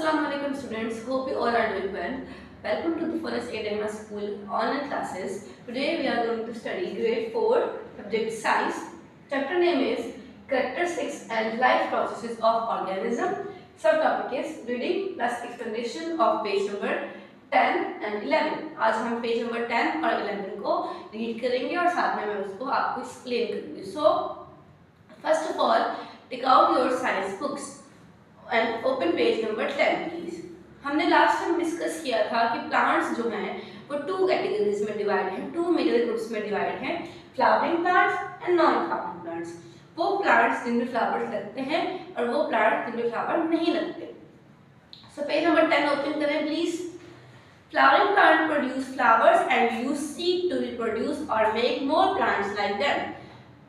Assalamu alaikum students, hope you all are doing well. Welcome to the Forest Academy School online classes. Today we are going to study grade 4 subject science. Chapter name is Characteristics and Life Processes of Organism. Subtopic is reading plus explanation of page number 10 and 11. आज हम page number 10 और 11 को read करेंगे और साथ में मैं उसको आपको एक्सप्लेन करूंगी. So first of all, take out your science books and open page number 10 please. हमने लास्ट टाइम डिस्कस किया था कि प्लांट्स जो हैं वो टू कैटेगरीज में डिवाइड हैं, टू मेजर ग्रुप्स में डिवाइड हैं, flowering plants and non flowering plants. वो प्लांट्स जिनमें फ्लावर्स लगते हैं और वो प्लांट्स जिनमें फ्लावर नहीं लगते. सो पेज नंबर 10 ओपन करें please. Flowering plant produce flowers and use seed to reproduce or make more plants like them.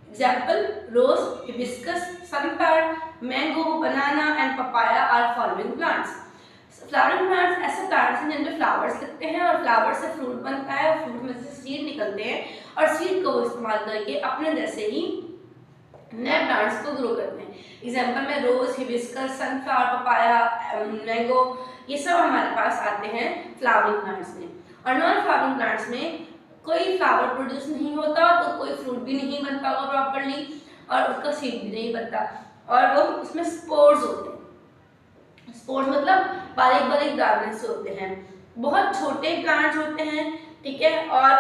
Example: rose, hibiscus, sunflower, mango, banana and papaya are following plants. Flowering plants ऐसे plants हैं जिनमें flowers लगते हैं और flower से fruit बनता है और fruit में से seed निकलते हैं और seed को वो इस्तेमाल करके अपने जैसे ही नए plants को grow करते हैं. Example में rose, hibiscus, sunflower, papaya, mango ये सब हमारे पास आते हैं फ्लावरिंग प्लांट्स में. और नॉन फ्लावरिंग प्लांट्स में कोई फ्लावर प्रोड्यूस नहीं होता तो कोई फ्रूट भी नहीं बनता होगा प्रॉपर्ली और उसका सीड भी नहीं बनता और वो उसमें स्पोर्स होते हैं. स्पोर्स मतलब बारीक बारीक दाने से होते हैं, बहुत छोटे प्लांट्स होते हैं, ठीक है, और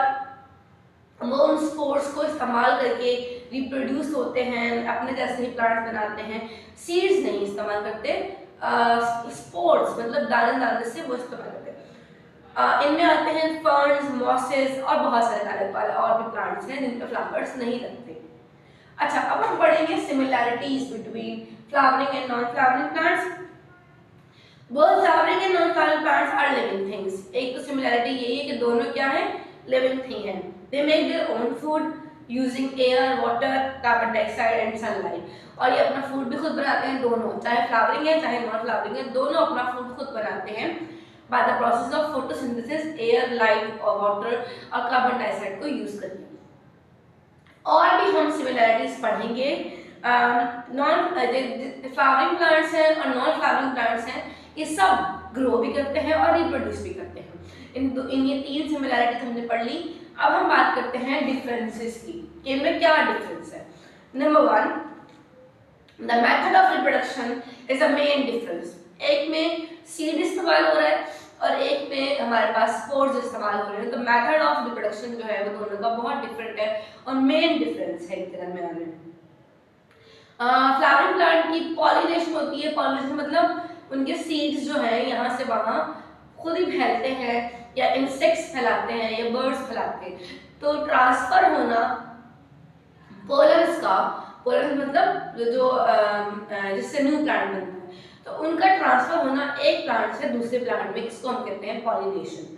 वो उन स्पोर्स को इस्तेमाल करके रिप्रोड्यूस होते हैं, अपने जैसे ही प्लांट बनाते हैं. सीड्स नहीं इस्तेमाल करते, स्पोर्स मतलब दाने दाने से वो इस्तेमाल करते हैं. इनमें आते हैं फर्न्स, मॉसेस और बहुत सारे तरह वाले और भी प्लांट्स हैं जिनके फ्लावर्स नहीं लगते. अच्छा, अब हम पढ़ेंगे similarities between flowering and non flowering plants. Both flowering and non flowering plants are living things. एक तो सिमिलैरिटी यही है कि दोनों क्या है, लिविंग थिंग है. They make their own food using air, water, carbon dioxide and sunlight. और ये अपना फूड भी खुद बनाते हैं, दोनों, चाहे फ्लावरिंग है चाहे नॉन फ्लावरिंग है, दोनों अपना फूड खुद बनाते हैं by the process of photosynthesis, air, light और वाटर और कार्बन डाइऑक्साइड को यूज करके. और भी हम सिमिलैरिटीज पढ़ेंगे. नॉन फ्लावरिंग प्लांट्स हैं और नॉन फ्लावरिंग प्लांट्स हैं, ये सब ग्रो भी करते हैं और रिप्रोड्यूस भी करते हैं. इन ये तीन सिमिलैरिटीज हमने पढ़ ली. अब हम बात करते हैं डिफरेंसेस की कि इनमें क्या डिफरेंस है. Number 1, the method of reproduction is a main difference. एक में सीड इस्तेमाल हो रहा है और एक में हमारे पास स्पोर्स इस्तेमाल हो रहे हैं. तो मेथड ऑफ रिप्रोडक्शन जो है वो दोनों का बहुत डिफरेंट है और मेन डिफरेंस है इनके दरमियान में. फ्लावरिंग प्लांट की पॉलिनेशन होती है. पॉलिनेशन मतलब उनके सीड्स जो है यहाँ से वहाँ खुद ही फैलते हैं या इंसेक्ट्स फैलाते हैं या बर्ड्स फैलाते हैं. तो ट्रांसफर होना पोलर्स का, पोलर्स मतलब जो जिससे न्यू प्लांट बनता है, तो उनका ट्रांसफर होना एक प्लांट से दूसरे प्लांट में, इसको हम कहते हैं पॉलिनेशन.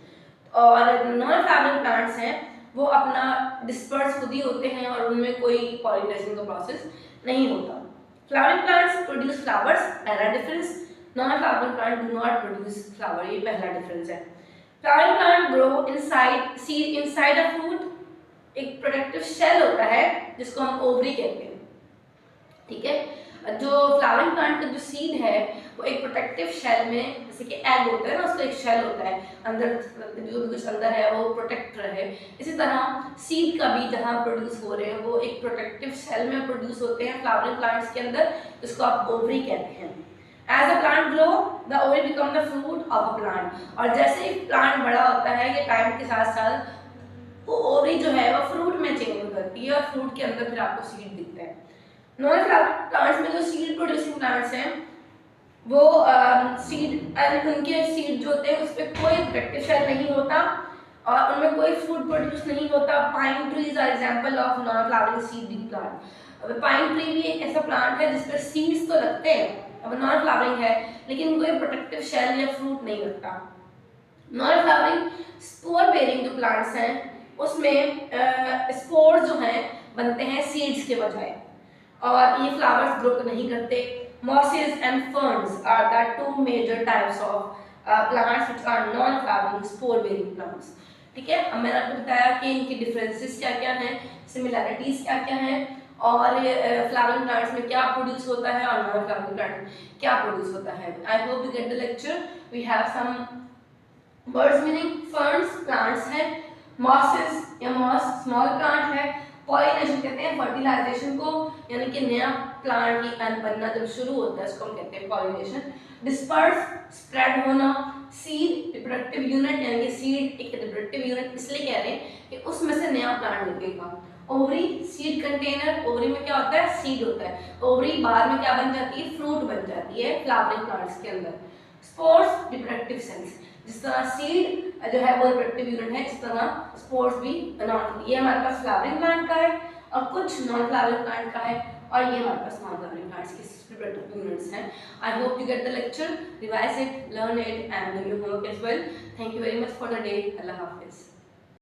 और नॉन फ्लावरिंग प्लांट्स हैं वो अपना डिस्पर्स खुद ही होते हैं और उनमें कोई पॉलिनेशन का प्रोसेस नहीं होता. फ्लावरिंग प्लांट्स प्रोड्यूस फ्लावर्स, पहला difference. Non flowering plant do not produce flower, ये पहला डिफरेंस है. Flowering plant grow inside seed inside a fruit. एक प्रोटेक्टिव शेल होता है जिसको हम ओवरी कहते हैं, ठीक है. जो फ्लावरिंग प्लांट का जो सीड है वो एक प्रोटेक्टिव शेल में, जैसे कि एग होता है ना, उसका एक शेल होता है, अंदर जो भी कुछ अंदर है वो प्रोटेक्ट रहे. इसी तरह सीड का भी जहाँ प्रोड्यूस हो रहे हैं वो एक प्रोटेक्टिव शेल में प्रोड्यूस होते हैं फ्लावरिंग प्लांट्स के अंदर, जिसको आप ओवरी कहते हैं. As a plant grow, the ovary become the fruit of a plant. और जैसे ही प्लांट बड़ा होता है ये टाइम के साथ साथ वो ओवरी जो है वो फ्रूट में चेंज हो जाती है और फ्रूट के अंदर फिर आपको सीड दिखता है. नॉन फ्लावरिंग प्लांट्स में जो सीड प्रोड्यूसिंग प्लांट्स हैं वो सीड उनके सीड जो होते हैं उस पर कोई प्रोटेक्टिव शेल नहीं होता और उनमें कोई फ्रूट प्रोड्यूस नहीं होता. Pine trees are example of non flowering seeding plant. Pine tree भी एक ऐसा प्लांट है जिस पर सीड्स तो लगते हैं, अब नॉन फ्लावरिंग है लेकिन कोई प्रोटेक्टिव शेल या फ्रूट नहीं लगता. नॉन फ्लावरिंग स्पोर बेयरिंग जो प्लांट्स हैं उसमें स्पोर्स जो हैं बनते हैं सीड्स के बजाय और ये फ्लावर्स ग्रो नहीं करते. Mosses and ferns are the two major types of plants which are non flowering spore bearing plants, ठीक है. अब मैंने आपको बताया कि इनकी डिफरेंसेस क्या क्या हैं, सिमिलैरिटीज क्या क्या हैं और फ्लावरिंग प्लांट्स में क्या प्रोड्यूस होता है और नॉन फ्लावरिंग प्लांट में क्या प्रोड्यूस होता है। I hope you get the lecture. We have some words meaning ferns plants है, मॉसेस या मॉस स्मॉल प्लांट है, पॉलिनेशन कहते हैं फर्टिलाइजेशन को, यानी कि नया प्लांट की बनना जब शुरू होता है उसको हम कहते हैं पॉलिनेशन। डिस्पर्स स्प्रेड होना, सीड रिप्रोडक्टिव यूनिट यानी कि सीड एक रिप्रोडक्टिव यूनिट इसलिए कह रहे हैं कि उसमें से नया प्लांट निकलेगा। ओवरी सीड कंटेनर, ओवरी में क्या होता है सीड होता है, ओवरी बाद में क्या बन जाती है फ्रूट बन जाती है फ्लावरिंग प्लांट्स के अंदर। स्पोर्स रिप्रोडक्टिव सेल्स, जिस तरह सीड जो है वो रिप्रोडक्टिव यूनिट है इस तरह स्पोर्स भी नॉन, ये हमारे पास फ्लावरिंग प्लांट का है और कुछ नॉन फ्लावरिंग प्लांट का है और ये हमारे पास नॉन फ्लावरिंग प्लांट्स के रिप्रोडक्टिव यूनिट्स हैं। I hope you get the lecture, revise it, learn it and do your homework as well. Thank you very much for the day. अल्लाह हाफिज़।